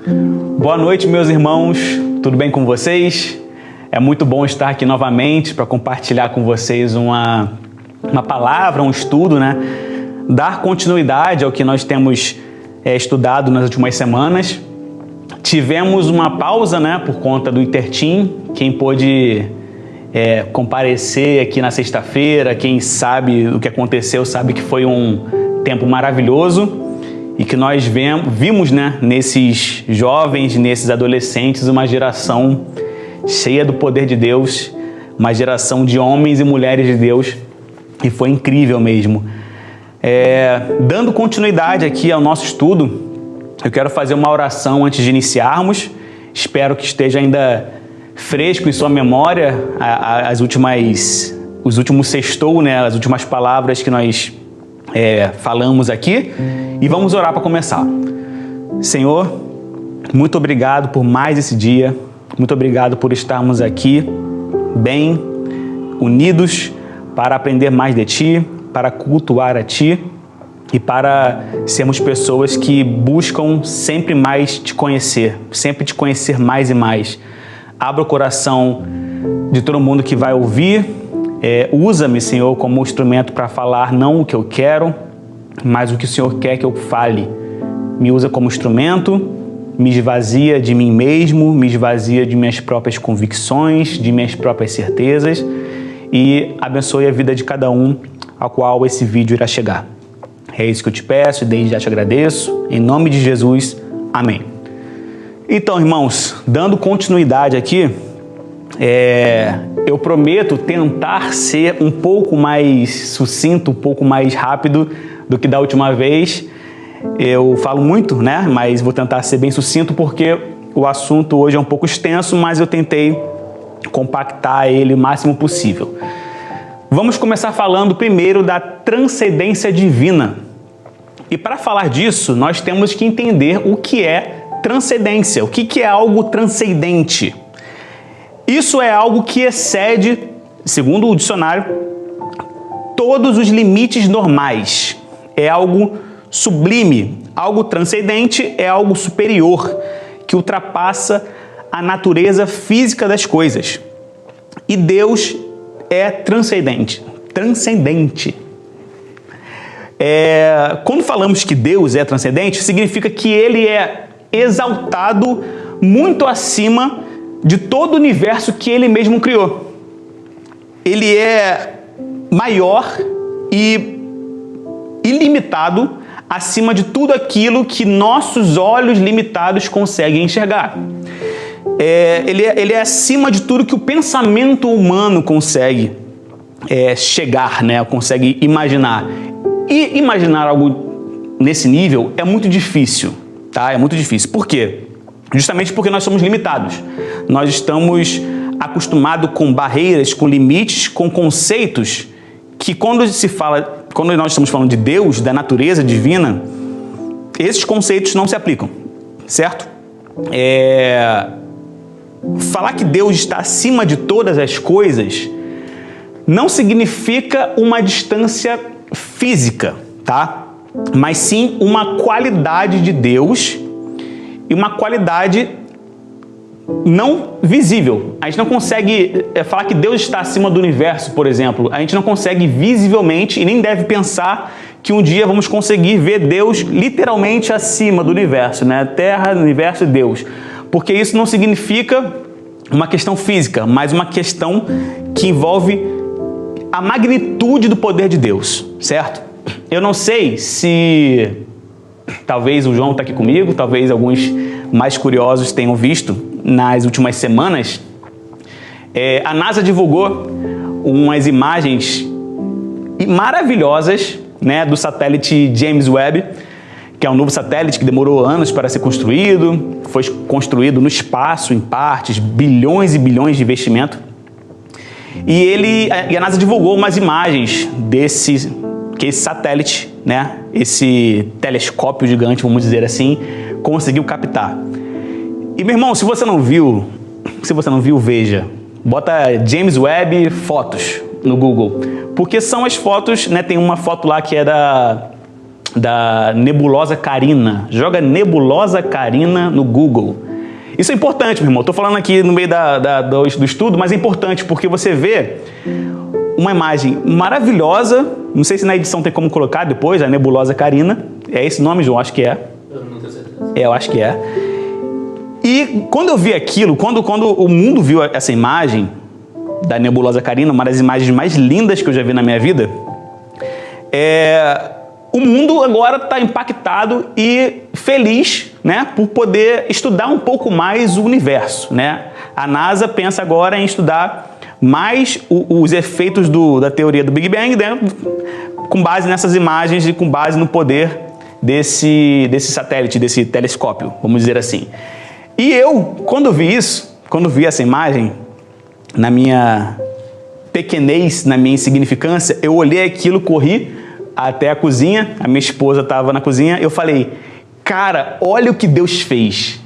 Boa noite, meus irmãos, tudo bem com vocês? É muito bom estar aqui novamente para compartilhar com vocês uma palavra, um estudo, né? Dar continuidade ao que nós temos estudado nas últimas semanas. Tivemos uma pausa, né, por conta do Intertim. Quem pôde comparecer aqui na sexta-feira, quem sabe o que aconteceu, sabe que foi um tempo maravilhoso e que nós vimos, né, nesses jovens, nesses adolescentes, uma geração cheia do poder de Deus, uma geração de homens e mulheres de Deus, e foi incrível mesmo. Dando continuidade aqui ao nosso estudo, eu quero fazer uma oração antes de iniciarmos. Espero que esteja ainda fresco em sua memória os últimos sextou, né, as últimas palavras que nós falamos aqui. E vamos orar para começar. Senhor, muito obrigado por mais esse dia. Muito obrigado por estarmos aqui bem unidos para aprender mais de Ti, para cultuar a Ti e para sermos pessoas que buscam sempre mais Te conhecer, sempre Te conhecer mais e mais. Abra o coração de todo mundo que vai ouvir. Usa-me, Senhor, como instrumento para falar não o que eu quero, mas o que o Senhor quer que eu fale. Me usa como instrumento, me esvazia de mim mesmo, me esvazia de minhas próprias convicções, de minhas próprias certezas e abençoe a vida de cada um ao qual esse vídeo irá chegar. É isso que eu te peço e desde já te agradeço. Em nome de Jesus, amém. Então, irmãos, dando continuidade aqui, eu prometo tentar ser um pouco mais sucinto, um pouco mais rápido do que da última vez. Eu falo muito, né? Mas vou tentar ser bem sucinto porque o assunto hoje é um pouco extenso, mas eu tentei compactar ele o máximo possível. Vamos começar falando primeiro da transcendência divina. E para falar disso, nós temos que entender o que é transcendência. O que é algo transcendente? Isso é algo que excede, segundo o dicionário, todos os limites normais. É algo sublime. Algo transcendente é algo superior, que ultrapassa a natureza física das coisas. E Deus é transcendente. Transcendente. Quando falamos que Deus é transcendente, significa que Ele é exaltado muito acima de todo o universo que Ele mesmo criou. Ele é maior e ilimitado acima de tudo aquilo que nossos olhos limitados conseguem enxergar. Ele é acima de tudo que o pensamento humano consegue chegar, né? Consegue imaginar. E imaginar algo nesse nível é muito difícil, tá? É muito difícil. Por quê? Justamente porque nós somos limitados. Nós estamos acostumados com barreiras, com limites, com conceitos que quando nós estamos falando de Deus, da natureza divina, esses conceitos não se aplicam, certo? Falar que Deus está acima de todas as coisas não significa uma distância física, tá? Mas sim uma qualidade de Deus e uma qualidade não visível. A gente não consegue falar que Deus está acima do universo, por exemplo. A gente não consegue visivelmente e nem deve pensar que um dia vamos conseguir ver Deus literalmente acima do universo, né? Terra, universo e Deus. Porque isso não significa uma questão física, mas uma questão que envolve a magnitude do poder de Deus, certo? Eu não sei se talvez o João está aqui comigo, talvez alguns mais curiosos tenham visto nas últimas semanas. A NASA divulgou umas imagens maravilhosas, né, do satélite James Webb, que é um novo satélite que demorou anos para ser construído, foi construído no espaço, em partes, bilhões e bilhões de investimento. E a NASA divulgou umas imagens que esse satélite, né, esse telescópio gigante, vamos dizer assim, conseguiu captar. E, meu irmão, se você não viu, veja. Bota James Webb fotos no Google. Porque são as fotos, né, tem uma foto lá que é da nebulosa Carina. Joga nebulosa Carina no Google. Isso é importante, meu irmão. Estou falando aqui no meio do estudo, mas é importante porque você vê uma imagem maravilhosa. Não sei se na edição tem como colocar depois, a nebulosa Carina. É esse nome, João? Acho que é. Eu não tenho certeza. Eu acho que é. E quando eu vi aquilo, quando o mundo viu essa imagem da nebulosa Carina, uma das imagens mais lindas que eu já vi na minha vida, o mundo agora está impactado e feliz, né, por poder estudar um pouco mais o universo, né? A NASA pensa agora em estudar mais os efeitos da teoria do Big Bang, né, com base nessas imagens e com base no poder desse satélite, desse telescópio, vamos dizer assim. E eu, quando vi essa imagem, na minha pequenez, na minha insignificância, eu olhei aquilo, corri até a cozinha, a minha esposa estava na cozinha, eu falei, cara, olha o que Deus fez.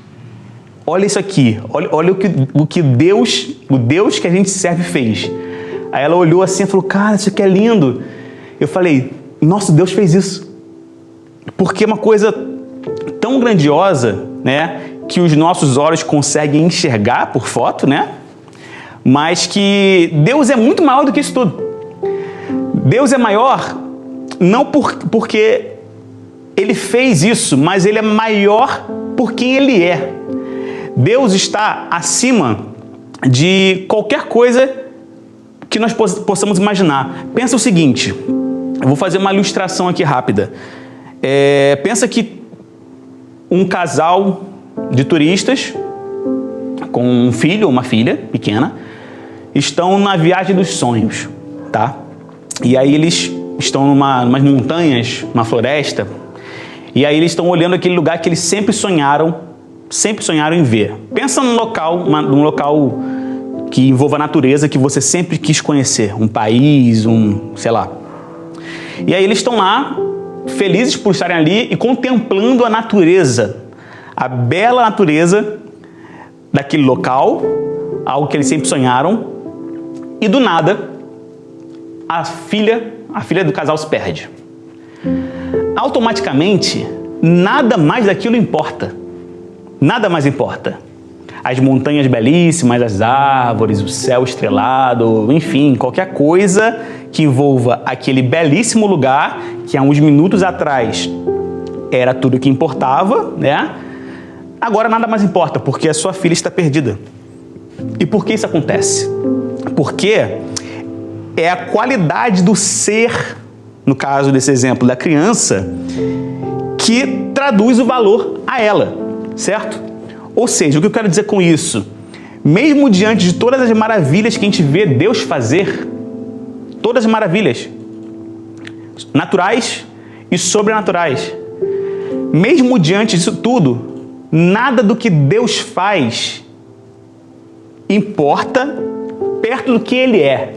Olha isso aqui, olha o que Deus, o Deus que a gente serve fez. Aí ela olhou assim e falou, cara, isso aqui é lindo. Eu falei, nossa, Deus fez isso. Porque é uma coisa tão grandiosa, né, que os nossos olhos conseguem enxergar por foto, né? Mas que Deus é muito maior do que isso tudo. Deus é maior não porque Ele fez isso, mas Ele é maior por quem Ele é. Deus está acima de qualquer coisa que nós possamos imaginar. Pensa o seguinte, eu vou fazer uma ilustração aqui rápida. Pensa que um casal de turistas com um filho ou uma filha pequena estão na viagem dos sonhos, tá? E aí eles estão numas montanhas, numa floresta, e aí eles estão olhando aquele lugar que eles sempre sonharam em ver. Pensa num local que envolva a natureza que você sempre quis conhecer, um país, sei lá. E aí eles estão lá, felizes por estarem ali e contemplando a natureza, a bela natureza daquele local, algo que eles sempre sonharam, e do nada, a filha do casal se perde. Automaticamente, nada mais daquilo importa. Nada mais importa. As montanhas belíssimas, as árvores, o céu estrelado, enfim, qualquer coisa que envolva aquele belíssimo lugar que há uns minutos atrás era tudo que importava, né? Agora nada mais importa, porque a sua filha está perdida. E por que isso acontece? Porque é a qualidade do ser, no caso desse exemplo da criança, que traduz o valor a ela, certo? Ou seja, o que eu quero dizer com isso? Mesmo diante de todas as maravilhas que a gente vê Deus fazer, todas as maravilhas, naturais e sobrenaturais, mesmo diante disso tudo, nada do que Deus faz importa perto do que Ele é,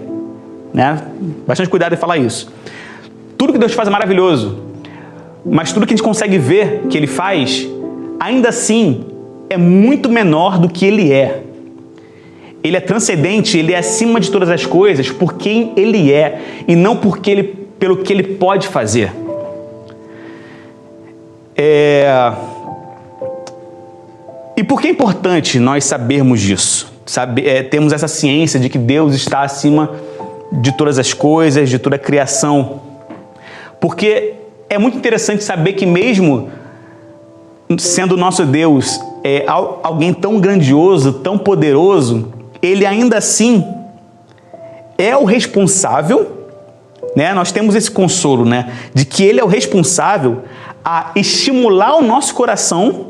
né? Bastante cuidado em falar isso. Tudo que Deus faz é maravilhoso, mas tudo que a gente consegue ver que Ele faz, ainda assim, é muito menor do que Ele é. Ele é transcendente, Ele é acima de todas as coisas por quem Ele é e não pelo que Ele pode fazer. E por que é importante nós sabermos disso? Temos essa ciência de que Deus está acima de todas as coisas, de toda a criação. Porque é muito interessante saber que mesmo sendo o nosso Deus alguém tão grandioso, tão poderoso, Ele ainda assim é o responsável, né? Nós temos esse consolo, né? De que Ele é o responsável a estimular o nosso coração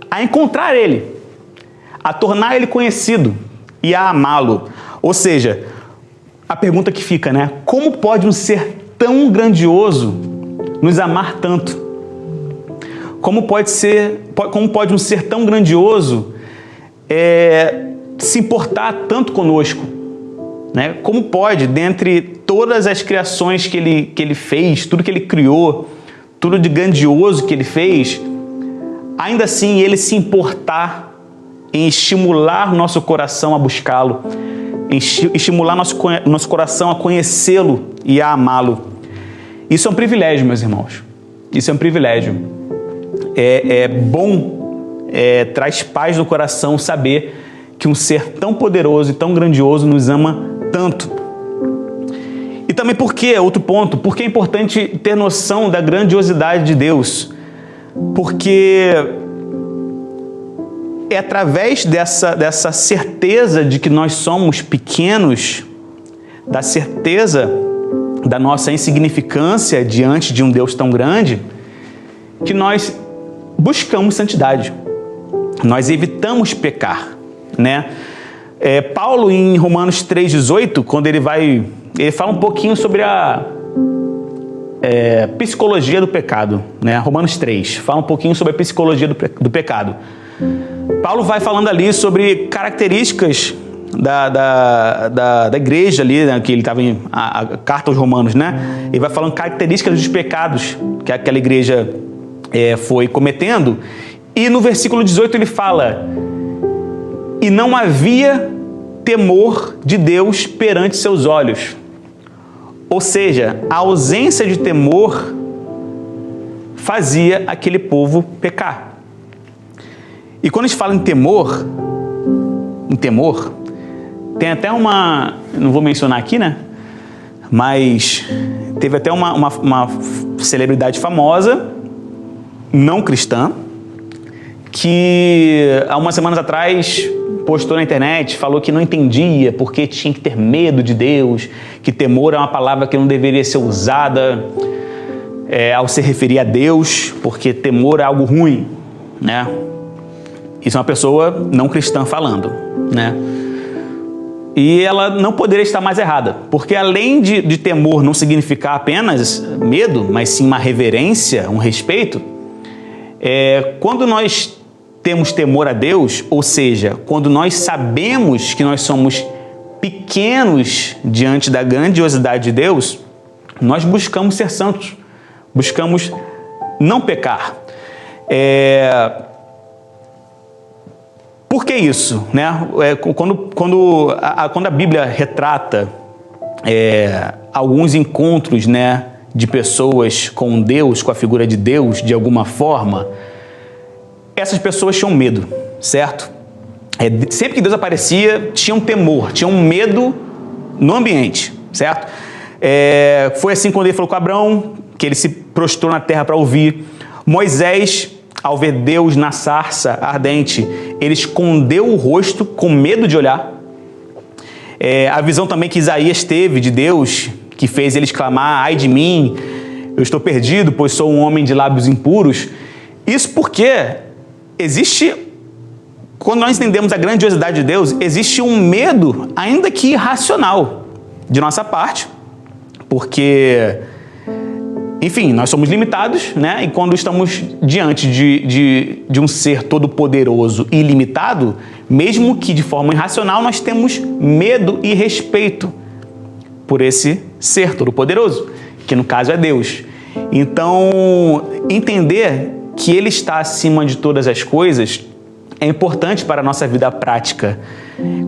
a encontrar Ele, a tornar Ele conhecido e a amá-lo. Ou seja, a pergunta que fica, né? Como pode um ser tão grandioso nos amar tanto? Como pode um ser tão grandioso se importar tanto conosco? Né? Como pode, dentre todas as criações que ele fez, tudo que Ele criou, tudo de grandioso que Ele fez, ainda assim Ele se importar em estimular nosso coração a buscá-lo, em estimular nosso coração a conhecê-lo e a amá-lo? Isso é um privilégio, meus irmãos. Isso é um privilégio. É bom, traz paz no coração saber que um ser tão poderoso e tão grandioso nos ama tanto. E também outro ponto, porque é importante ter noção da grandiosidade de Deus. Porque é através dessa certeza de que nós somos pequenos, da certeza da nossa insignificância diante de um Deus tão grande, que nós buscamos santidade. Nós evitamos pecar, né? Paulo, em Romanos 3,18, quando ele fala um pouquinho sobre a psicologia do pecado, né? Romanos 3 fala um pouquinho sobre a psicologia do pecado. Paulo vai falando ali sobre características da igreja ali, né, que ele estava em a carta aos Romanos, né? Ele vai falando características dos pecados que aquela igreja foi cometendo. E no versículo 18 ele fala: e não havia temor de Deus perante seus olhos. Ou seja, a ausência de temor fazia aquele povo pecar. E quando a gente fala em temor, tem até não vou mencionar aqui, né? Mas teve até uma celebridade famosa, não cristã, que há umas semanas atrás postou na internet, falou que não entendia porque tinha que ter medo de Deus, que temor é uma palavra que não deveria ser usada ao se referir a Deus, porque temor é algo ruim, né? Isso é uma pessoa não cristã falando, né? E ela não poderia estar mais errada, porque além de temor não significar apenas medo, mas sim uma reverência, um respeito, quando nós temos temor a Deus, ou seja, quando nós sabemos que nós somos pequenos diante da grandiosidade de Deus, nós buscamos ser santos, buscamos não pecar. Por que isso, né? Quando a Bíblia retrata alguns encontros, né, de pessoas com Deus, com a figura de Deus, de alguma forma, essas pessoas tinham medo, certo? Sempre que Deus aparecia, tinham temor, tinham medo no ambiente, certo? Foi assim quando ele falou com Abraão, que ele se prostrou na terra para ouvir. Moisés, ao ver Deus na sarça ardente, ele escondeu o rosto com medo de olhar. A visão também que Isaías teve de Deus, que fez ele exclamar: ai de mim, eu estou perdido, pois sou um homem de lábios impuros. Isso porque quando nós entendemos a grandiosidade de Deus, existe um medo, ainda que irracional, de nossa parte, porque, enfim, nós somos limitados, né? E quando estamos diante de um ser todo-poderoso e ilimitado, mesmo que de forma irracional, nós temos medo e respeito por esse ser todo-poderoso, que no caso é Deus. Então, entender que Ele está acima de todas as coisas é importante para a nossa vida prática.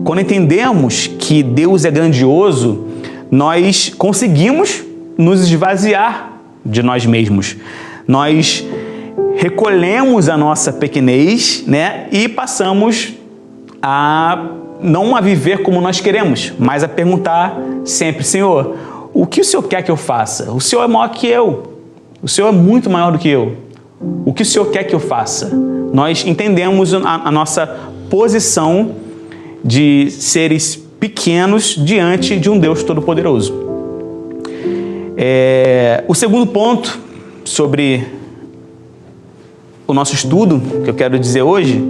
Quando entendemos que Deus é grandioso, nós conseguimos nos esvaziar de nós mesmos. Nós recolhemos a nossa pequenez, né, e passamos não a viver como nós queremos, mas a perguntar sempre: Senhor, o que o Senhor quer que eu faça? O Senhor é maior que eu. O Senhor é muito maior do que eu. O que o Senhor quer que eu faça? Nós entendemos a nossa posição de seres pequenos diante de um Deus todo-poderoso. O segundo ponto sobre o nosso estudo, que eu quero dizer hoje,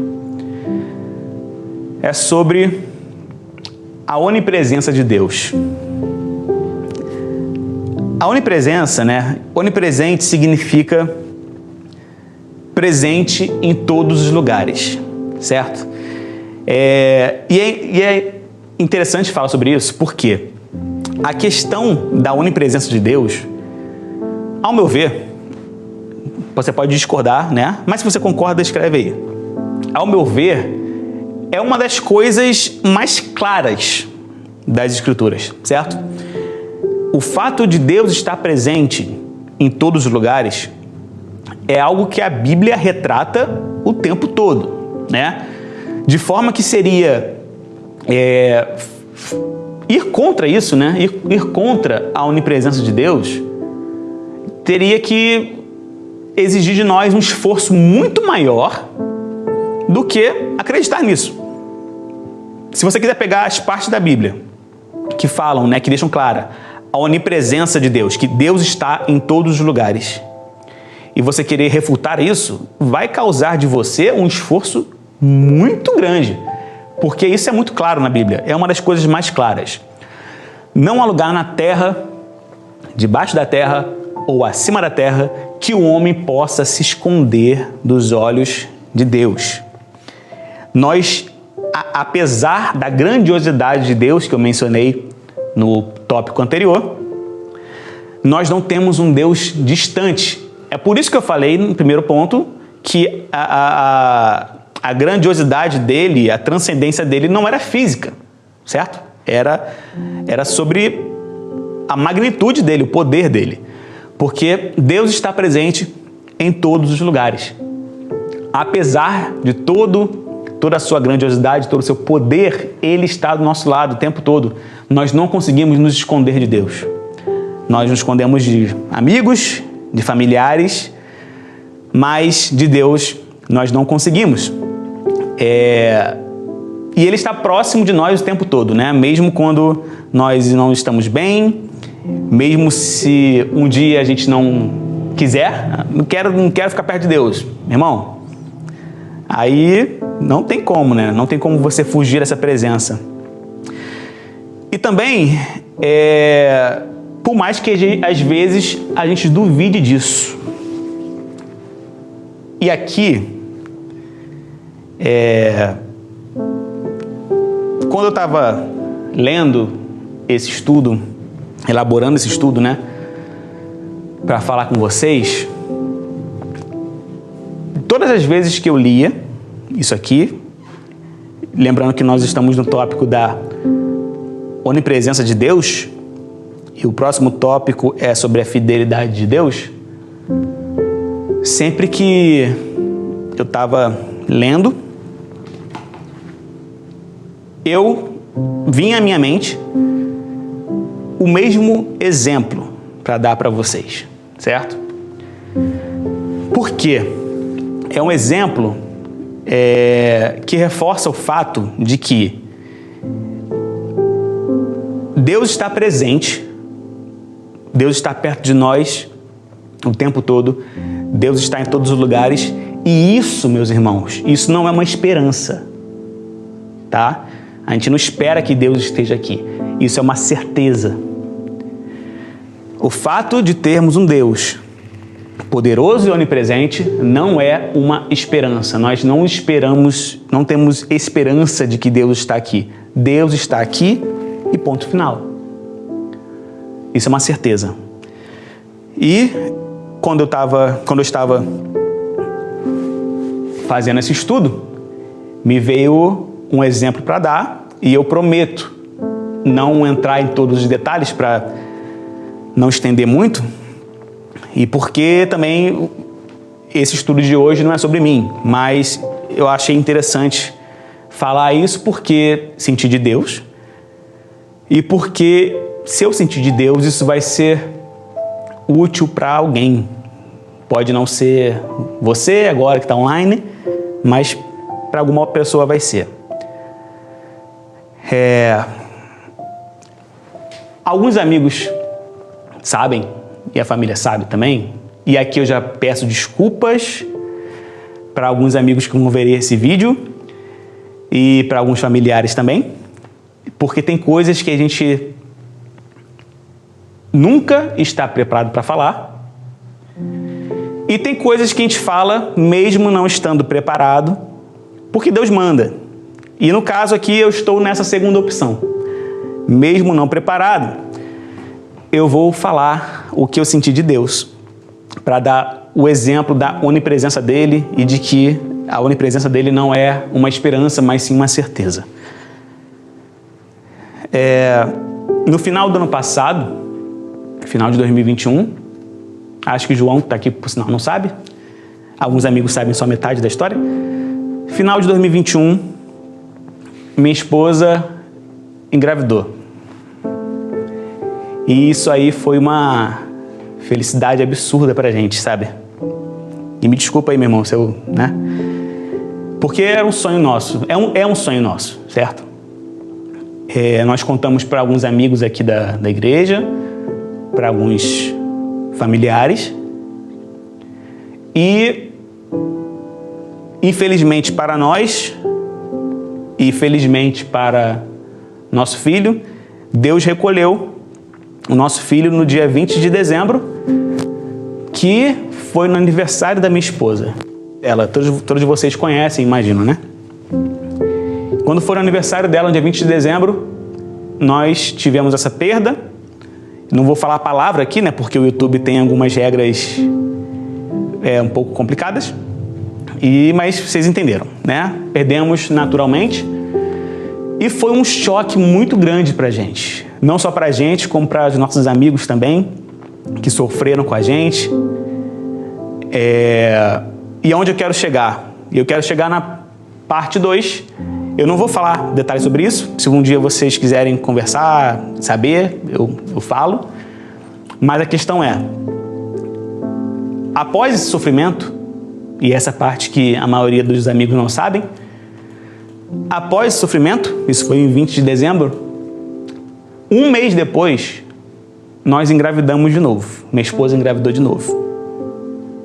é sobre a onipresença de Deus. A onipresença, né? Onipresente significa presente em todos os lugares, certo? E é interessante falar sobre isso, porque a questão da onipresença de Deus, ao meu ver, você pode discordar, né? Mas se você concorda, escreve aí. Ao meu ver, é uma das coisas mais claras das Escrituras, certo? O fato de Deus estar presente em todos os lugares é algo que a Bíblia retrata o tempo todo, né? De forma que seria ir contra isso, né? Ir contra a onipresença de Deus, teria que exigir de nós um esforço muito maior do que acreditar nisso. Se você quiser pegar as partes da Bíblia que falam, né, que deixam clara a onipresença de Deus, que Deus está em todos os lugares, e você querer refutar isso, vai causar de você um esforço muito grande, porque isso é muito claro na Bíblia, é uma das coisas mais claras. Não há lugar na terra, debaixo da terra ou acima da terra, que o homem possa se esconder dos olhos de Deus. Nós, apesar da grandiosidade de Deus que eu mencionei no tópico anterior, nós não temos um Deus distante. É por isso que eu falei no primeiro ponto que a grandiosidade dele, a transcendência dele não era física, certo? Era sobre a magnitude dele, o poder dele. Porque Deus está presente em todos os lugares. Apesar de toda a sua grandiosidade, todo o seu poder, Ele está do nosso lado o tempo todo. Nós não conseguimos nos esconder de Deus. Nós nos escondemos de amigos, de familiares, mas de Deus nós não conseguimos. E Ele está próximo de nós o tempo todo, né? Mesmo quando nós não estamos bem, mesmo se um dia a gente não quiser, não quero ficar perto de Deus, meu irmão, aí não tem como, né? Não tem como você fugir dessa presença. E também, por mais que às vezes a gente duvide disso. E aqui, quando eu estava lendo esse estudo, elaborando esse estudo, né, para falar com vocês, todas as vezes que eu lia isso aqui, lembrando que nós estamos no tópico da onipresença de Deus, e o próximo tópico é sobre a fidelidade de Deus, sempre que eu estava lendo, eu vinha à minha mente o mesmo exemplo para dar para vocês, certo? Por quê? É um exemplo que reforça o fato de que Deus está presente, Deus está perto de nós o tempo todo, Deus está em todos os lugares, e isso, meus irmãos, isso não é uma esperança, tá? A gente não espera que Deus esteja aqui, isso é uma certeza. O fato de termos um Deus poderoso e onipresente não é uma esperança. Nós não esperamos, não temos esperança de que Deus está aqui. Deus está aqui e ponto final. Isso é uma certeza. E quando eu estava fazendo esse estudo, me veio um exemplo para dar, e eu prometo não entrar em todos os detalhes para não estender muito, e porque também esse estudo de hoje não é sobre mim, mas eu achei interessante falar isso porque senti de Deus, e porque se eu sentir de Deus, isso vai ser útil para alguém. Pode não ser você agora que está online, mas para alguma pessoa vai ser. Alguns amigos sabem, e a família sabe também, e aqui eu já peço desculpas para alguns amigos que vão ver esse vídeo e para alguns familiares também, porque tem coisas que a gente nunca está preparado para falar, e tem coisas que a gente fala mesmo não estando preparado, porque Deus manda. E no caso aqui eu estou nessa segunda opção. Mesmo não preparado, eu vou falar o que eu senti de Deus, para dar o exemplo da onipresença dele e de que a onipresença dele não é uma esperança, mas sim uma certeza. No final do ano passado, final de 2021, acho que o João, que está aqui por sinal, não sabe, Alguns amigos sabem só metade da história. Final de 2021, minha esposa engravidou. E isso aí foi uma felicidade absurda pra gente, sabe? E me desculpa aí, meu irmão, se eu, né? Porque era um sonho nosso, é um sonho nosso, certo? Nós contamos para alguns amigos aqui da igreja, para alguns familiares, e infelizmente para nós, e felizmente para nosso filho, Deus recolheu o nosso filho no dia 20 de dezembro, que foi no aniversário da minha esposa. Todos vocês conhecem, imagino, né? Quando foi no aniversário dela, no dia 20 de dezembro, nós tivemos essa perda. Não vou falar a palavra aqui, né? Porque o YouTube tem algumas regras um pouco complicadas. Mas vocês entenderam, né? Perdemos naturalmente. E foi um choque muito grande pra gente. Não só pra gente, como para os nossos amigos também, que sofreram com a gente. E aonde eu quero chegar? Eu quero chegar na parte 2. Eu não vou falar detalhes sobre isso. Se um dia vocês quiserem conversar, saber, eu falo. Mas a questão é, após esse sofrimento, e essa parte que a maioria dos amigos não sabem, após esse sofrimento, isso foi em 20 de dezembro, um mês depois, nós engravidamos de novo. Minha esposa engravidou de novo.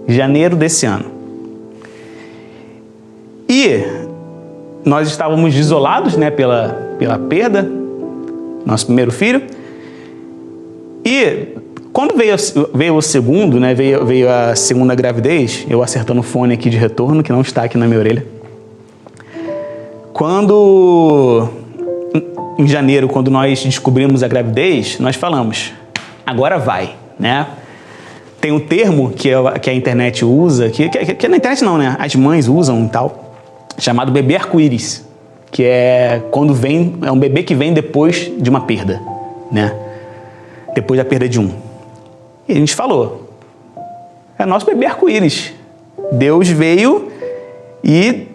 Janeiro desse ano. E nós estávamos isolados, né, pela perda, nosso primeiro filho. E quando veio o segundo, né, veio a segunda gravidez, eu acertando o fone aqui de retorno, que não está aqui na minha orelha. Em janeiro, quando nós descobrimos a gravidez, nós falamos, agora vai, né? Tem um termo que a internet usa, que na internet não, né? As mães usam e tal, chamado bebê arco-íris, que é quando é um bebê que vem depois de uma perda, né? Depois da perda de um. E a gente falou, é nosso bebê arco-íris. Deus veio e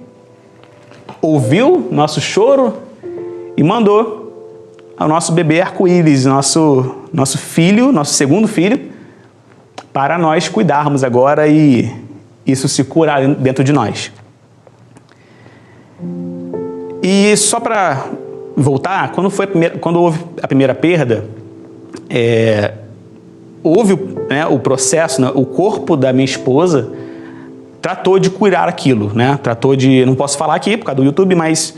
ouviu nosso choro e mandou ao nosso bebê arco-íris, nosso filho, nosso segundo filho, para nós cuidarmos agora e isso se curar dentro de nós. E só para voltar, quando houve a primeira perda, houve, né, o processo, né, o corpo da minha esposa tratou de curar aquilo, né? Não posso falar aqui por causa do YouTube, mas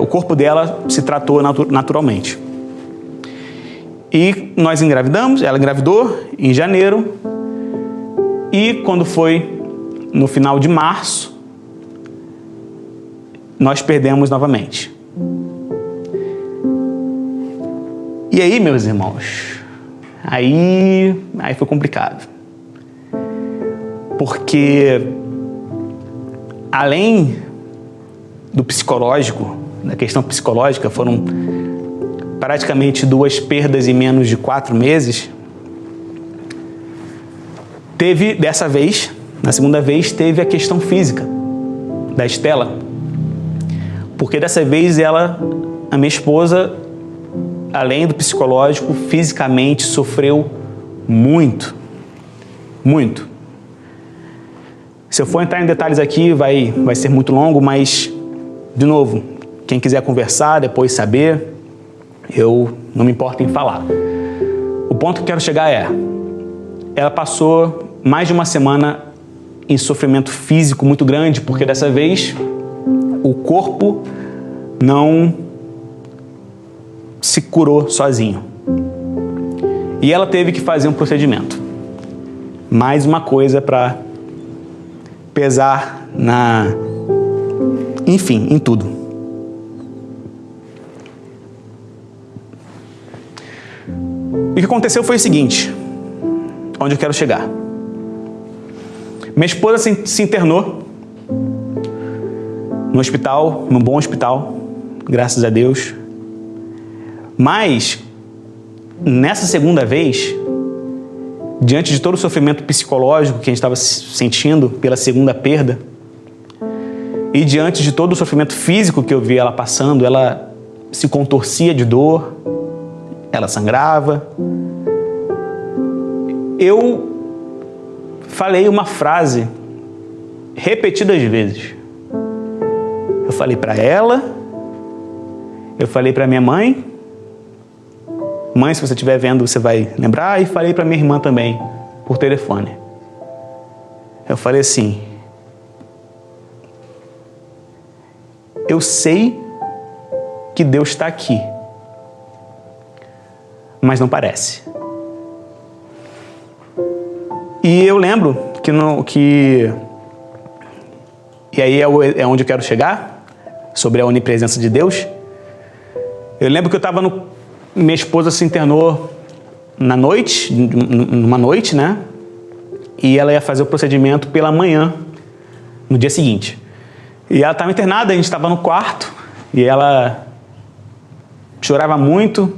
o corpo dela se tratou naturalmente. E nós engravidamos, ela engravidou em janeiro, e quando foi no final de março, nós perdemos novamente. E aí, meus irmãos, aí foi complicado. Porque, além do psicológico, da questão psicológica, foram praticamente 2 perdas em menos de 4 meses. Teve, dessa vez, na segunda vez, teve a questão física da Estela. Porque dessa vez a minha esposa, além do psicológico, fisicamente sofreu muito. Muito. Se eu for entrar em detalhes aqui, vai ser muito longo, mas, de novo, quem quiser conversar, depois saber, eu não me importo em falar. O ponto que eu quero chegar ela passou mais de uma semana em sofrimento físico muito grande, porque dessa vez o corpo não se curou sozinho. E ela teve que fazer um procedimento. Mais uma coisa para pesar enfim, em tudo. E o que aconteceu foi o seguinte, onde eu quero chegar. Minha esposa se internou no hospital, num bom hospital, graças a Deus. Mas, nessa segunda vez, diante de todo o sofrimento psicológico que a gente estava sentindo pela segunda perda, e diante de todo o sofrimento físico que eu via ela passando, ela se contorcia de dor, ela sangrava. Eu falei uma frase repetidas vezes. Eu falei para ela, eu falei para minha mãe. Mãe, se você estiver vendo, você vai lembrar. E falei para minha irmã também, por telefone. Eu falei assim: eu sei que Deus está aqui, mas não parece. E eu lembro e aí é onde eu quero chegar, sobre a onipresença de Deus. Eu lembro que eu estava minha esposa se internou numa noite, né? E ela ia fazer o procedimento pela manhã, no dia seguinte. E ela estava internada, a gente estava no quarto, e ela chorava muito,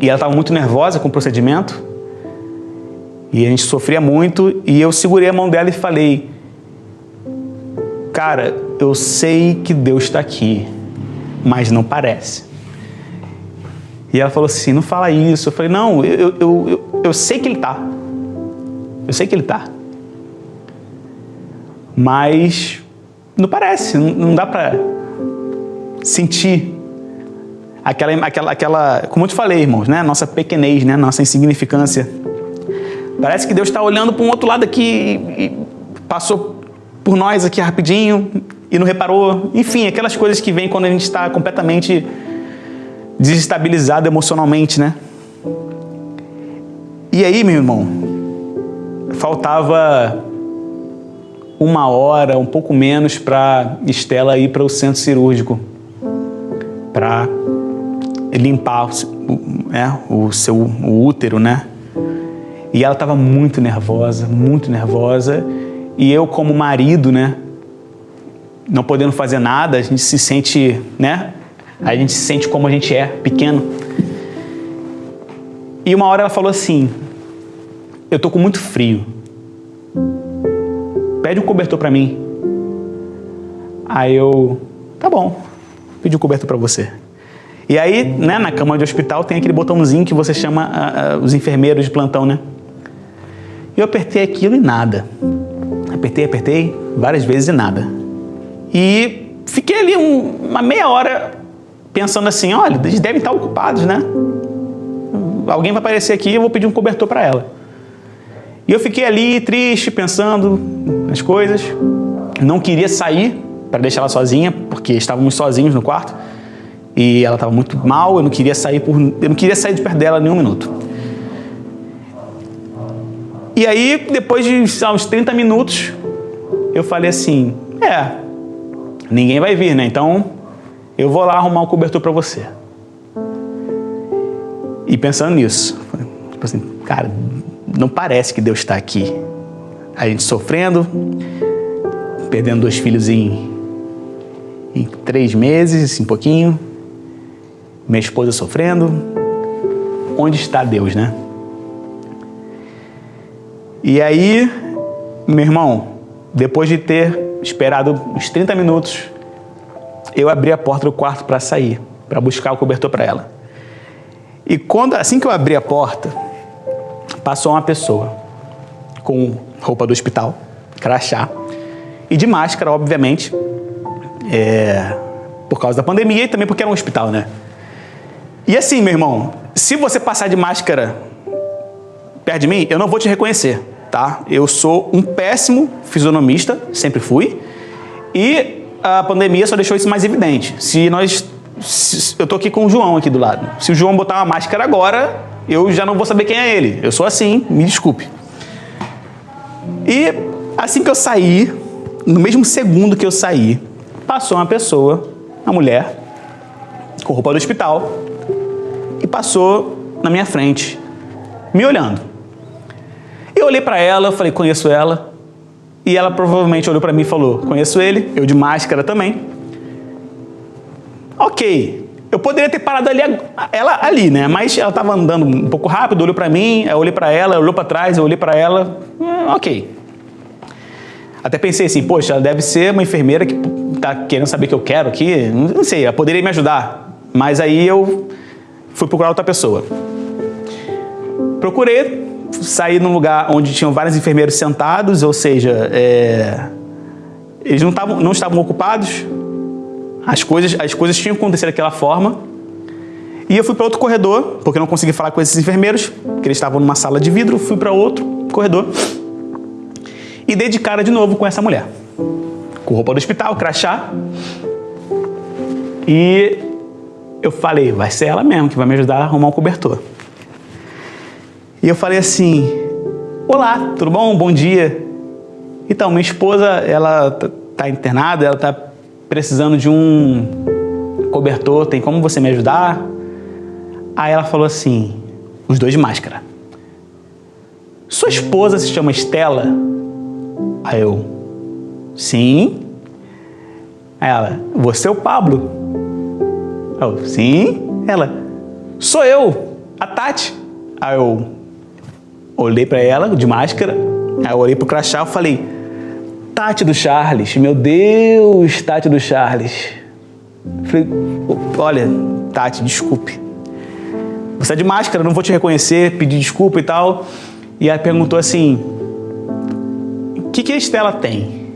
e ela estava muito nervosa com o procedimento, e a gente sofria muito, e eu segurei a mão dela e falei: cara, eu sei que Deus está aqui, mas não parece. E ela falou assim: não fala isso. Eu falei: não, eu sei que Ele está. Eu sei que Ele está. Mas não parece, não dá para sentir aquela, como eu te falei, irmãos, né? Nossa pequenez, né? Nossa insignificância. Parece que Deus está olhando para um outro lado aqui e passou por nós aqui rapidinho e não reparou. Enfim, aquelas coisas que vêm quando a gente está completamente desestabilizado emocionalmente, né? E aí, meu irmão, faltava 1 hora, um pouco menos, para Estela ir para o centro cirúrgico para limpar o seu útero, né? E ela estava muito nervosa, e eu, como marido, né, não podendo fazer nada, a gente se sente, né? A gente se sente como a gente é, pequeno. E uma hora ela falou assim: eu tô com muito frio, pede um cobertor para mim. Aí eu: tá bom, pedi um cobertor para você. E aí, né, na cama de hospital tem aquele botãozinho que você chama os enfermeiros de plantão, né? E eu apertei aquilo e nada. Apertei várias vezes e nada. E fiquei ali uma meia hora pensando assim: olha, eles devem estar ocupados, né? Alguém vai aparecer aqui e eu vou pedir um cobertor para ela. E eu fiquei ali triste, pensando nas coisas. Não queria sair para deixar ela sozinha, porque estávamos sozinhos no quarto. E ela estava muito mal, eu não queria sair de perto dela nem um minuto. E aí, depois de uns 30 minutos, eu falei assim: ninguém vai vir, né? Então, eu vou lá arrumar um cobertor para você. E pensando nisso, tipo assim, cara, não parece que Deus está aqui. A gente sofrendo, perdendo 2 filhos em 3 meses, um pouquinho. Minha esposa sofrendo. Onde está Deus, né? E aí, meu irmão, depois de ter esperado uns 30 minutos, eu abri a porta do quarto para sair, para buscar o cobertor para ela. E assim que eu abri a porta, passou uma pessoa com roupa do hospital, crachá, e de máscara, obviamente, por causa da pandemia e também porque era um hospital, né? E assim, meu irmão, se você passar de máscara perto de mim, eu não vou te reconhecer, tá? Eu sou um péssimo fisionomista, sempre fui, e a pandemia só deixou isso mais evidente. Eu tô aqui com o João aqui do lado. Se o João botar uma máscara agora, eu já não vou saber quem é ele. Eu sou assim, me desculpe. E assim que eu saí, no mesmo segundo que eu saí, passou uma pessoa, uma mulher, com roupa do hospital, e passou na minha frente, me olhando. Eu olhei para ela, eu falei: conheço ela. E ela provavelmente olhou para mim e falou: conheço ele, eu de máscara também. Ok, Eu poderia ter parado ela ali, né? Mas ela estava andando um pouco rápido, olhou para mim, eu olhei para ela, olhou para trás, eu olhei para ela. Ok. Até pensei assim, poxa, ela deve ser uma enfermeira que tá querendo saber o que eu quero aqui. Não sei, ela poderia me ajudar. Mas aí eu fui procurar outra pessoa. Procurei, saí num lugar onde tinham vários enfermeiros sentados, ou seja, eles não estavam ocupados. As coisas tinham acontecido daquela forma. E eu fui para outro corredor, porque eu não consegui falar com esses enfermeiros, porque eles estavam numa sala de vidro. Fui para outro corredor e dei de cara de novo com essa mulher, com roupa do hospital, crachá. E eu falei, vai ser ela mesmo que vai me ajudar a arrumar um cobertor. E eu falei assim, olá, tudo bom? Bom dia. Então, minha esposa, ela tá internada, ela tá precisando de um cobertor, tem como você me ajudar? Aí ela falou assim, os dois de máscara. Sua esposa se chama Estela? Aí eu, sim. Aí ela, você é o Pablo? Eu, sim. Ela, sou eu, a Tati. Aí eu olhei pra ela, de máscara, aí eu olhei pro crachá e falei, Tati do Charles, meu Deus, Tati do Charles. Falei, olha, Tati, desculpe. Você é de máscara, não vou te reconhecer, pedi desculpa e tal. E ela perguntou assim, o que a Estela tem?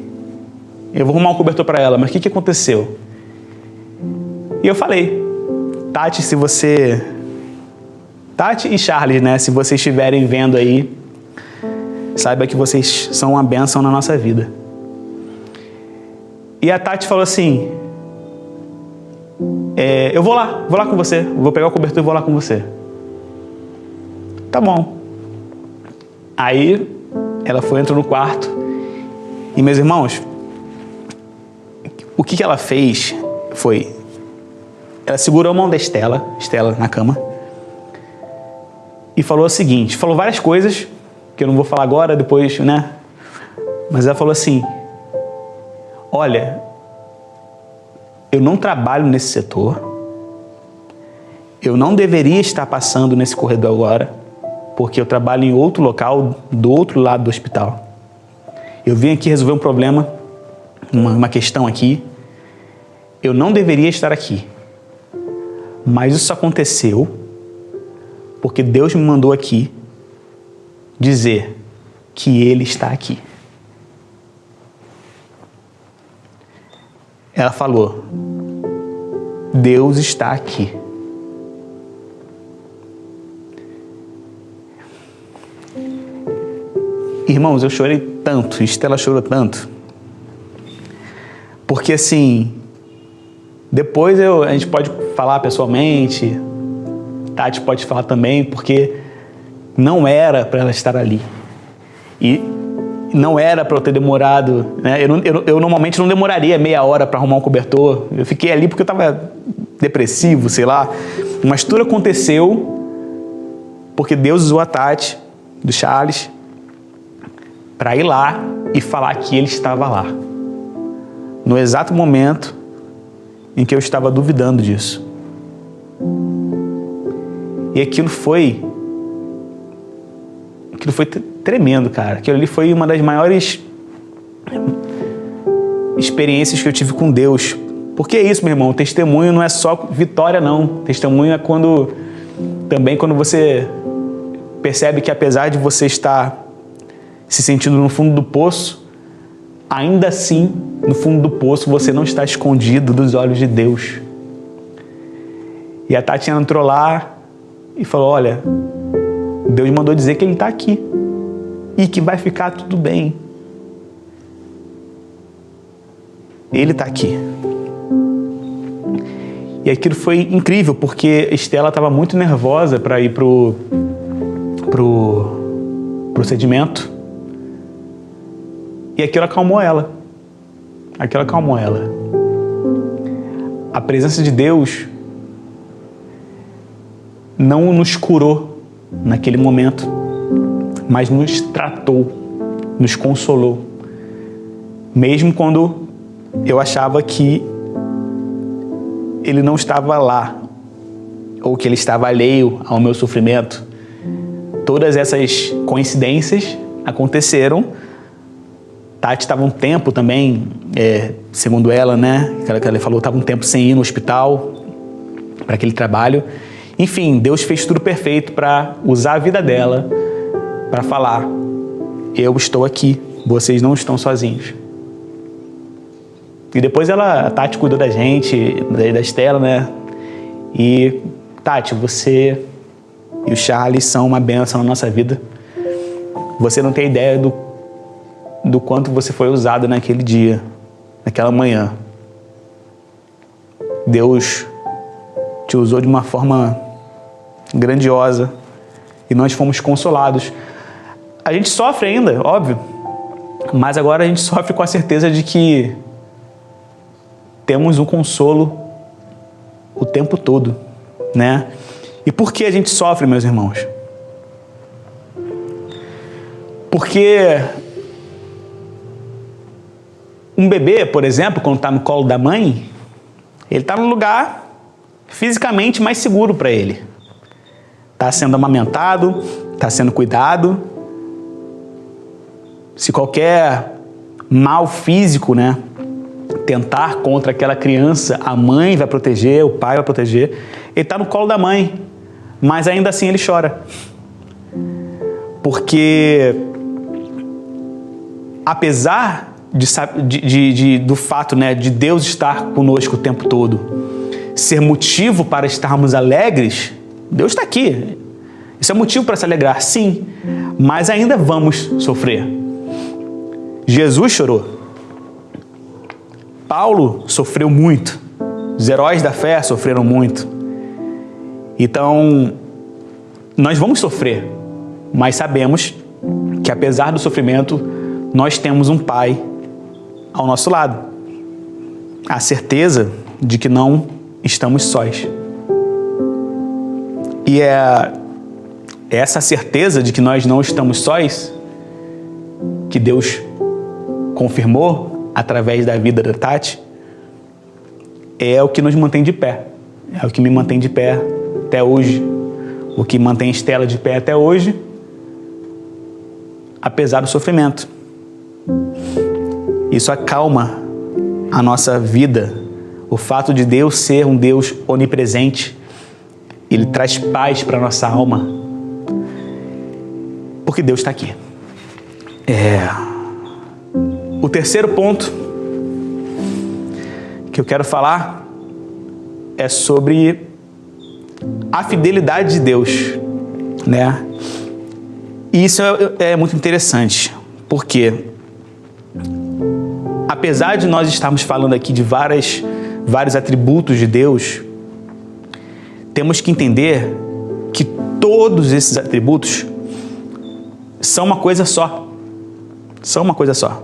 Eu vou arrumar um cobertor para ela, mas o que aconteceu? E eu falei, Tati, se você... Tati e Charles, né? Se vocês estiverem vendo aí, saiba que vocês são uma bênção na nossa vida. E a Tati falou assim, eu vou lá com você, vou pegar o cobertor e vou lá com você. Tá bom. Aí ela entrou no quarto e, meus irmãos, o que ela fez foi, ela segurou a mão da Estela na cama e falou o seguinte, falou várias coisas, que eu não vou falar agora, depois, né? Mas ela falou assim, olha, eu não trabalho nesse setor, eu não deveria estar passando nesse corredor agora, porque eu trabalho em outro local, do outro lado do hospital. Eu vim aqui resolver um problema, uma questão aqui, eu não deveria estar aqui, mas isso aconteceu porque Deus me mandou aqui dizer que Ele está aqui. Ela falou, Deus está aqui. Irmãos, eu chorei tanto, Estela chorou tanto, porque assim, depois a gente pode falar pessoalmente, Tati pode falar também, porque não era para ela estar ali. E não era para eu ter demorado, né? Eu normalmente não demoraria meia hora para arrumar um cobertor. Eu fiquei ali porque eu estava depressivo, sei lá. Mas tudo aconteceu porque Deus usou a Tati, do Charles, para ir lá e falar que Ele estava lá. No exato momento em que eu estava duvidando disso. E aquilo foi tremendo, cara. Aquilo ali foi uma das maiores experiências que eu tive com Deus. Porque é isso, meu irmão, testemunho não é só vitória, não. Testemunho é quando você percebe que apesar de você estar se sentindo no fundo do poço, ainda assim, no fundo do poço, você não está escondido dos olhos de Deus. E a Tatiana entrou lá e falou, olha, Deus mandou dizer que Ele está aqui e que vai ficar tudo bem. Ele está aqui. E aquilo foi incrível, porque Estela estava muito nervosa para ir pro procedimento. E aquilo acalmou ela. A presença de Deus não nos curou naquele momento, mas nos tratou, nos consolou. Mesmo quando eu achava que Ele não estava lá, ou que ele estava alheio ao meu sofrimento. Todas essas coincidências aconteceram. Tati estava um tempo também, segundo ela, né? Que ela falou, estava um tempo sem ir no hospital para aquele trabalho. Enfim, Deus fez tudo perfeito para usar a vida dela para falar: eu estou aqui, vocês não estão sozinhos. E depois a Tati cuidou da gente, da Estela, né? E Tati, você e o Charles são uma bênção na nossa vida. Você não tem ideia do quanto você foi usado naquele dia, naquela manhã. Deus te usou de uma forma grandiosa e nós fomos consolados. A gente sofre ainda, óbvio, mas agora a gente sofre com a certeza de que temos um consolo o tempo todo, né? E por que a gente sofre, meus irmãos? Porque um bebê, por exemplo, quando está no colo da mãe, ele está num lugar fisicamente mais seguro para ele. Está sendo amamentado, está sendo cuidado. Se qualquer mal físico, né, tentar contra aquela criança, a mãe vai proteger, o pai vai proteger. Ele está no colo da mãe, mas ainda assim ele chora. Porque, apesar do fato, né, de Deus estar conosco o tempo todo, ser motivo para estarmos alegres, Deus está aqui. Isso é motivo para se alegrar, sim, mas ainda vamos sofrer. Jesus chorou. Paulo sofreu muito. Os heróis da fé sofreram muito. Então, nós vamos sofrer, mas sabemos que apesar do sofrimento, nós temos um Pai ao nosso lado. A certeza de que não estamos sós. E é essa certeza de que nós não estamos sós que Deus confirmou através da vida da Tati, é o que nos mantém de pé. É o que me mantém de pé até hoje. O que mantém a Estela de pé até hoje, apesar do sofrimento. Isso acalma a nossa vida. O fato de Deus ser um Deus onipresente, Ele traz paz para a nossa alma. Porque Deus está aqui. O terceiro ponto que eu quero falar é sobre a fidelidade de Deus, né? E isso é muito interessante, porque apesar de nós estarmos falando aqui de vários atributos de Deus, temos que entender que todos esses atributos são uma coisa só. São uma coisa só.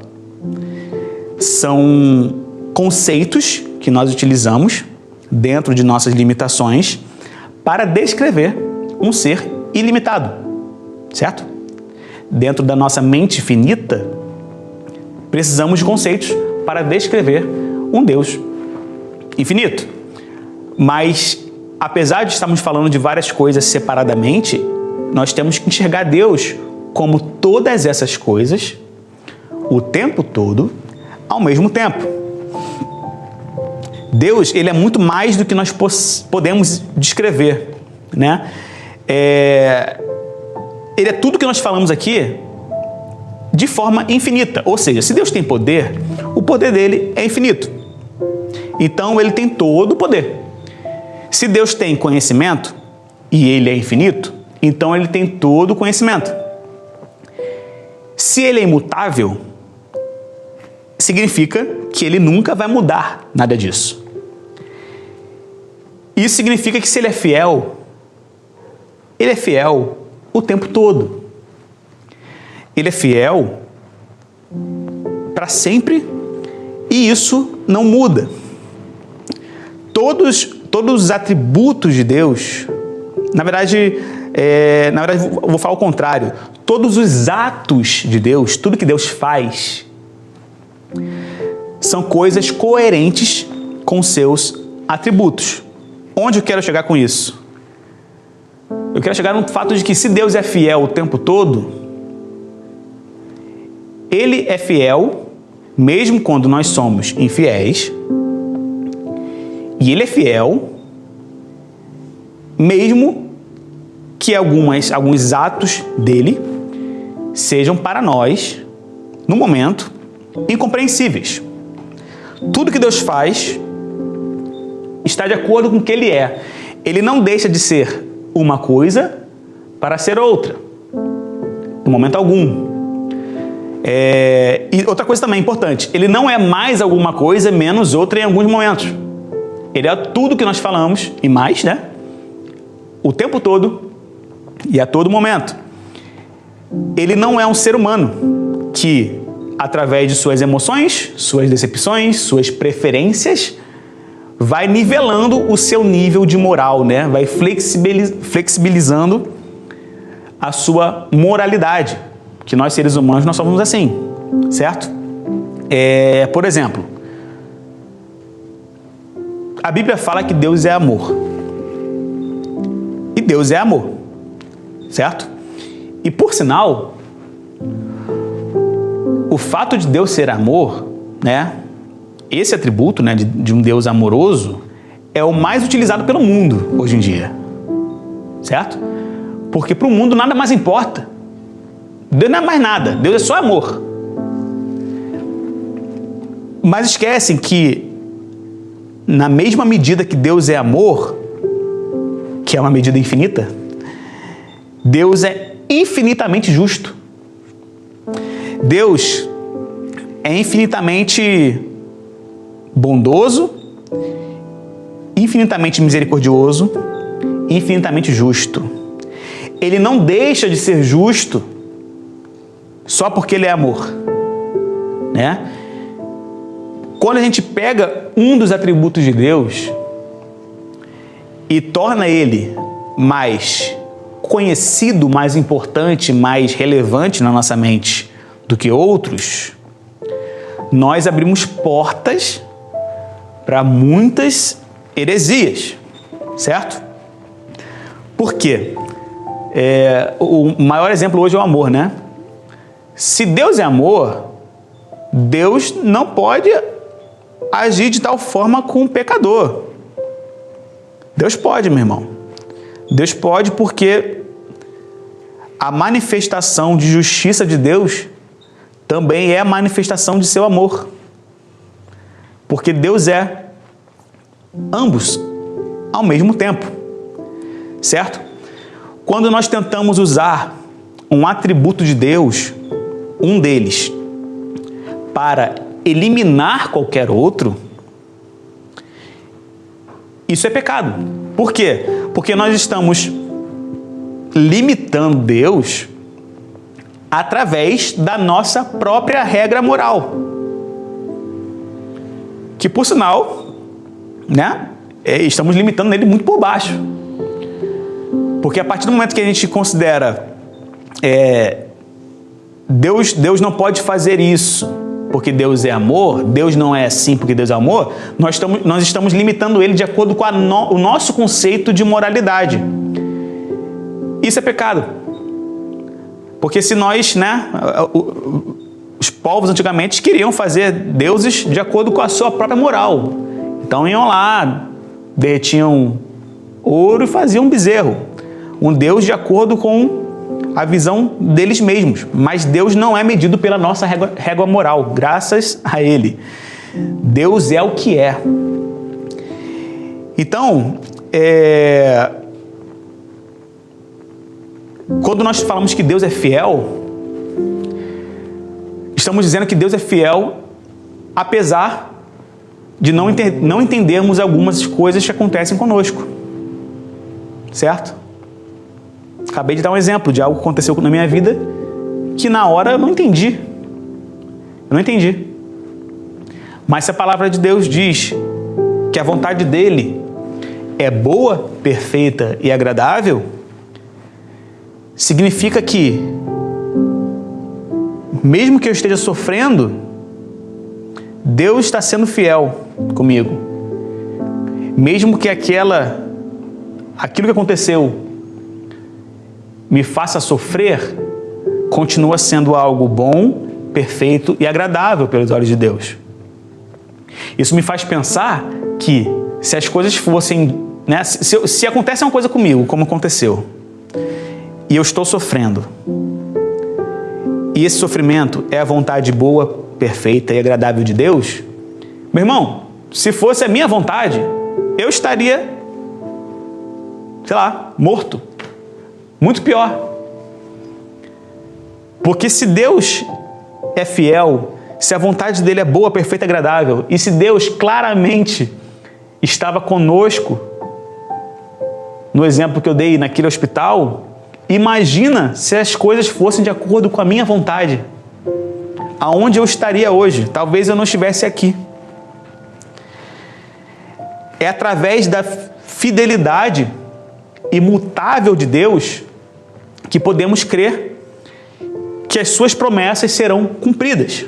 São conceitos que nós utilizamos dentro de nossas limitações para descrever um ser ilimitado, certo? Dentro da nossa mente finita, precisamos de conceitos para descrever um Deus infinito. Mas, apesar de estarmos falando de várias coisas separadamente, nós temos que enxergar Deus como todas essas coisas, o tempo todo, ao mesmo tempo. Deus, Ele é muito mais do que nós podemos descrever, né? Ele é tudo que nós falamos aqui de forma infinita. Ou seja, se Deus tem poder, o poder dele é infinito. Então, Ele tem todo o poder. Se Deus tem conhecimento e Ele é infinito, então Ele tem todo o conhecimento. Se Ele é imutável, significa que Ele nunca vai mudar nada disso. Isso significa que se Ele é fiel o tempo todo. Ele é fiel para sempre e isso não muda. Todos os atributos de Deus, na verdade, eu vou falar o contrário. Todos os atos de Deus, tudo que Deus faz, são coisas coerentes com seus atributos. Onde eu quero chegar com isso? eu quero chegar no fato de que se Deus é fiel o tempo todo, Ele é fiel mesmo quando nós somos infiéis, e Ele é fiel mesmo que alguns atos dele sejam para nós, no momento, incompreensíveis. Tudo que Deus faz está de acordo com o que Ele é. Ele não deixa de ser uma coisa para ser outra, no momento algum. E outra coisa também importante, Ele não é mais alguma coisa menos outra em alguns momentos. Ele é tudo que nós falamos e mais, né? O tempo todo e a todo momento. Ele não é um ser humano que, através de suas emoções, suas decepções, suas preferências, vai nivelando o seu nível de moral, né? Vai flexibilizando a sua moralidade. Que nós, seres humanos, nós somos assim, certo? Por exemplo, a Bíblia fala que Deus é amor. E Deus é amor, certo? E por sinal, o fato de Deus ser amor, né? Esse atributo, né, de um Deus amoroso é o mais utilizado pelo mundo hoje em dia, certo? Porque para o mundo nada mais importa. Deus não é mais nada, Deus é só amor. Mas esquecem que, na mesma medida que Deus é amor, que é uma medida infinita, Deus é infinitamente justo. Deus é infinitamente bondoso, infinitamente misericordioso, infinitamente justo. Ele não deixa de ser justo só porque Ele é amor, né? Quando a gente pega um dos atributos de Deus e torna ele mais conhecido, mais importante, mais relevante na nossa mente do que outros, nós abrimos portas para muitas heresias, certo? Por quê? O maior exemplo hoje é o amor, né? Se Deus é amor, Deus não pode agir de tal forma com o pecador. Deus pode, meu irmão. Deus pode, porque a manifestação de justiça de Deus também é a manifestação de seu amor. Porque Deus é ambos ao mesmo tempo, certo? Quando nós tentamos usar um atributo de Deus, um deles, para eliminar qualquer outro, isso é pecado. Por quê? Porque nós estamos limitando Deus através da nossa própria regra moral. Que, por sinal, né, estamos limitando ele muito por baixo. Porque a partir do momento que a gente considera Deus não pode fazer isso porque Deus é amor, Deus não é assim porque Deus é amor, nós estamos limitando Ele de acordo com o nosso conceito de moralidade. Isso é pecado. Porque se nós, né, os povos antigamente queriam fazer deuses de acordo com a sua própria moral. Então iam lá, derretiam ouro e faziam um bezerro. Um Deus de acordo com a visão deles mesmos. Mas Deus não é medido pela nossa régua moral, graças a Ele. Deus é o que é. Então, quando nós falamos que Deus é fiel, estamos dizendo que Deus é fiel apesar de não entendermos algumas coisas que acontecem conosco. Certo? Acabei de dar um exemplo de algo que aconteceu na minha vida que na hora eu não entendi. Eu não entendi. Mas se a palavra de Deus diz que a vontade dele é boa, perfeita e agradável, significa que, mesmo que eu esteja sofrendo, Deus está sendo fiel comigo. Mesmo que aquilo que aconteceu me faça sofrer, continua sendo algo bom, perfeito e agradável pelos olhos de Deus. Isso me faz pensar que se as coisas fossem, né, se acontece uma coisa comigo, como aconteceu, e eu estou sofrendo, e esse sofrimento é a vontade boa, perfeita e agradável de Deus, meu irmão, se fosse a minha vontade, eu estaria, sei lá, morto. Muito pior. Porque se Deus é fiel, se a vontade dele é boa, perfeita e agradável, e se Deus claramente estava conosco, no exemplo que eu dei naquele hospital, imagina se as coisas fossem de acordo com a minha vontade. Aonde eu estaria hoje? Talvez eu não estivesse aqui. É através da fidelidade imutável de Deus que podemos crer que as suas promessas serão cumpridas,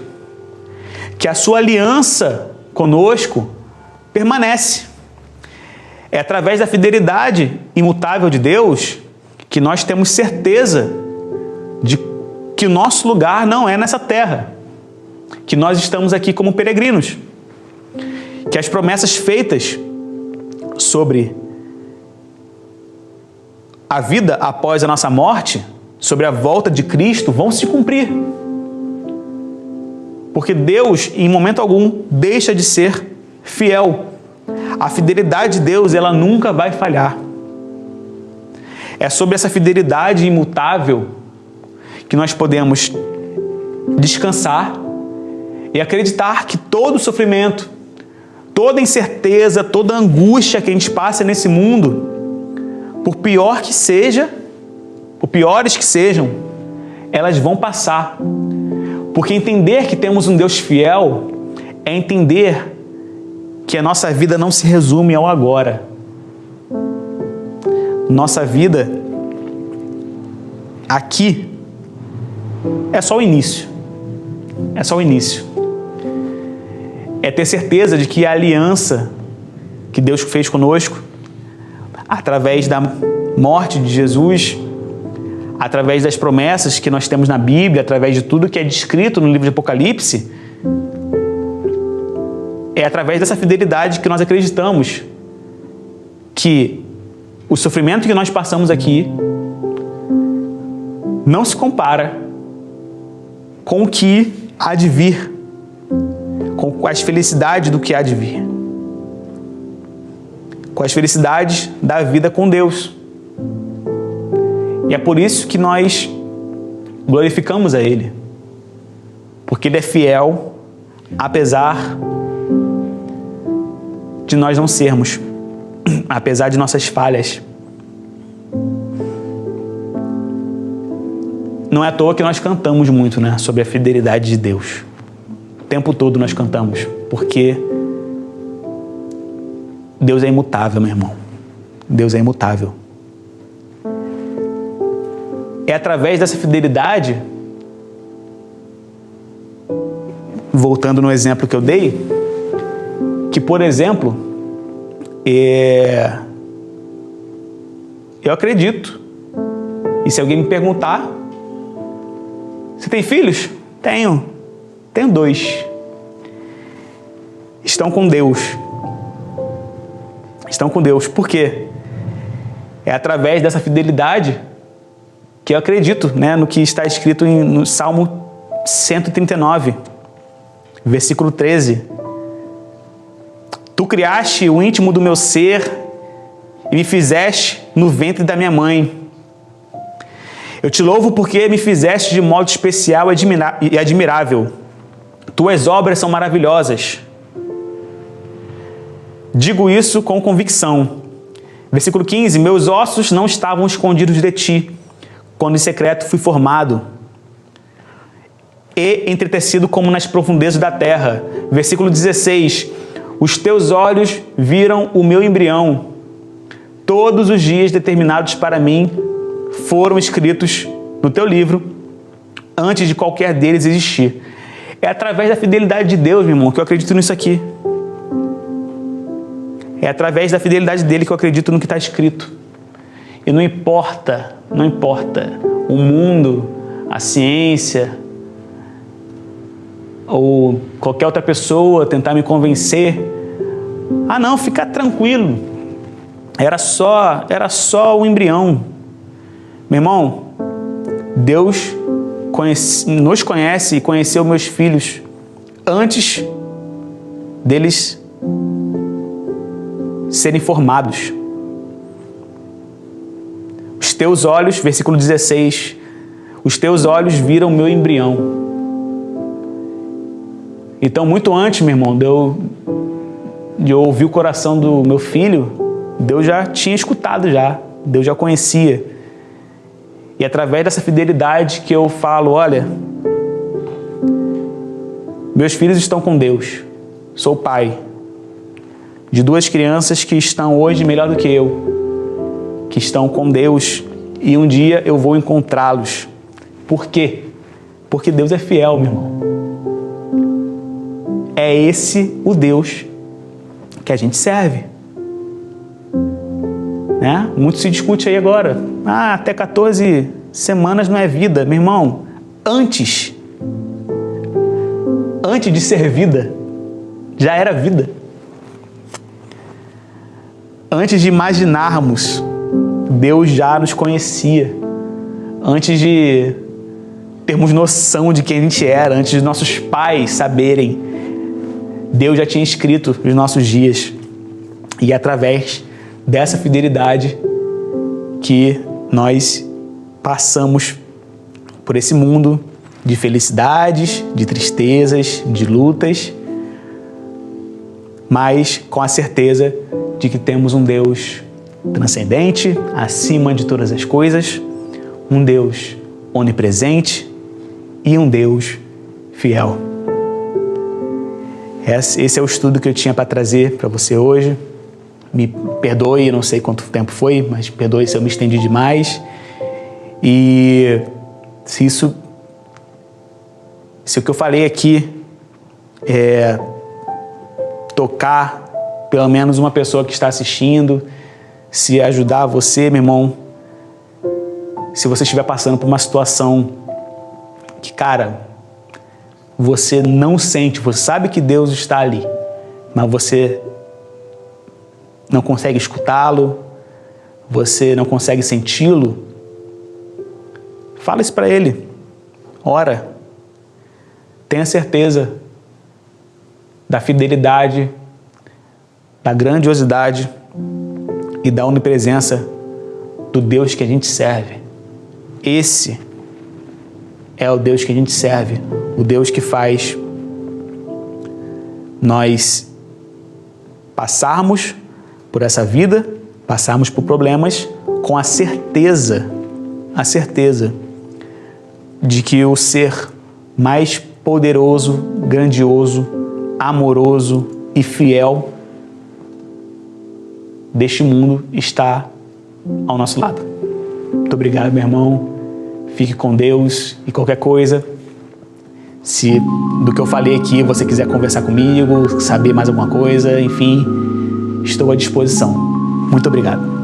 que a sua aliança conosco permanece. É através da fidelidade imutável de Deus que nós temos certeza de que o nosso lugar não é nessa terra, que nós estamos aqui como peregrinos, que as promessas feitas sobre a vida após a nossa morte, sobre a volta de Cristo, vão se cumprir. Porque Deus, em momento algum, deixa de ser fiel. A fidelidade de Deus, ela nunca vai falhar. É sobre essa fidelidade imutável que nós podemos descansar e acreditar que todo sofrimento, toda incerteza, toda angústia que a gente passa nesse mundo, por piores que sejam, elas vão passar. Porque entender que temos um Deus fiel é entender que a nossa vida não se resume ao agora. Nossa vida aqui é só o início. É só o início. É ter certeza de que a aliança que Deus fez conosco, através da morte de Jesus, através das promessas que nós temos na Bíblia, através de tudo que é descrito no livro de Apocalipse, é através dessa fidelidade que nós acreditamos que o sofrimento que nós passamos aqui não se compara com o que há de vir, com as felicidades do que há de vir, com as felicidades da vida com Deus. E é por isso que nós glorificamos a Ele, porque Ele é fiel, apesar de nós não sermos, apesar de nossas falhas. Não é à toa que nós cantamos muito, né, sobre a fidelidade de Deus. O tempo todo nós cantamos, porque Deus é imutável, meu irmão. Deus é imutável. É através dessa fidelidade, voltando no exemplo que eu dei, que, por exemplo, eu acredito, e se alguém me perguntar, você tem filhos? Tenho 2. Estão com Deus. Estão com Deus. Por quê? É através dessa fidelidade que eu acredito, né, no que está escrito no Salmo 139, versículo 13. Tu criaste o íntimo do meu ser e me fizeste no ventre da minha mãe. Eu te louvo porque me fizeste de modo especial e admirável. Tuas obras são maravilhosas. Digo isso com convicção. Versículo 15. Meus ossos não estavam escondidos de ti, quando em secreto fui formado e entretecido como nas profundezas da terra. Versículo 16. Os teus olhos viram o meu embrião. Todos os dias determinados para mim foram escritos no teu livro, antes de qualquer deles existir. É através da fidelidade de Deus, meu irmão, que eu acredito nisso aqui. É através da fidelidade dele que eu acredito no que está escrito. E não importa o mundo, a ciência ou qualquer outra pessoa tentar me convencer. Ah não, fica tranquilo. Era só o embrião. Meu irmão, Deus nos conhece e conheceu meus filhos antes deles serem formados. Os teus olhos, versículo 16, os teus olhos viram meu embrião. Então, muito antes, meu irmão, de eu ouvir o coração do meu filho, Deus já tinha escutado já, Deus já conhecia. E através dessa fidelidade que eu falo, olha, meus filhos estão com Deus, sou pai de 2 crianças que estão hoje melhor do que eu, que estão com Deus, e um dia eu vou encontrá-los. Por quê? Porque Deus é fiel, meu irmão. É esse o Deus que a gente serve. Né? Muito se discute aí agora. Até 14 semanas não é vida. Meu irmão, antes de ser vida, já era vida. Antes de imaginarmos, Deus já nos conhecia. Antes de termos noção de quem a gente era, antes de nossos pais saberem, Deus já tinha escrito os nossos dias. E é através dessa fidelidade que nós passamos por esse mundo de felicidades, de tristezas, de lutas, mas com a certeza de que temos um Deus transcendente, acima de todas as coisas, um Deus onipresente e um Deus fiel. Esse é o estudo que eu tinha para trazer para você hoje. Me perdoe, não sei quanto tempo foi, mas perdoe se eu me estendi demais. E se o que eu falei aqui tocar pelo menos uma pessoa que está assistindo, se ajudar você, meu irmão, se você estiver passando por uma situação que, cara, você não sente, você sabe que Deus está ali, mas você não consegue escutá-lo, você não consegue senti-lo, fala isso para Ele, ora, tenha certeza da fidelidade, da grandiosidade e da onipresença do Deus que a gente serve. Esse é o Deus que a gente serve, o Deus que faz nós passarmos por essa vida, passarmos por problemas com a certeza de que o ser mais poderoso, grandioso, amoroso e fiel deste mundo está ao nosso lado. Muito obrigado, meu irmão. Fique com Deus e qualquer coisa, se do que eu falei aqui você quiser conversar comigo, saber mais alguma coisa, enfim, estou à disposição. Muito obrigado.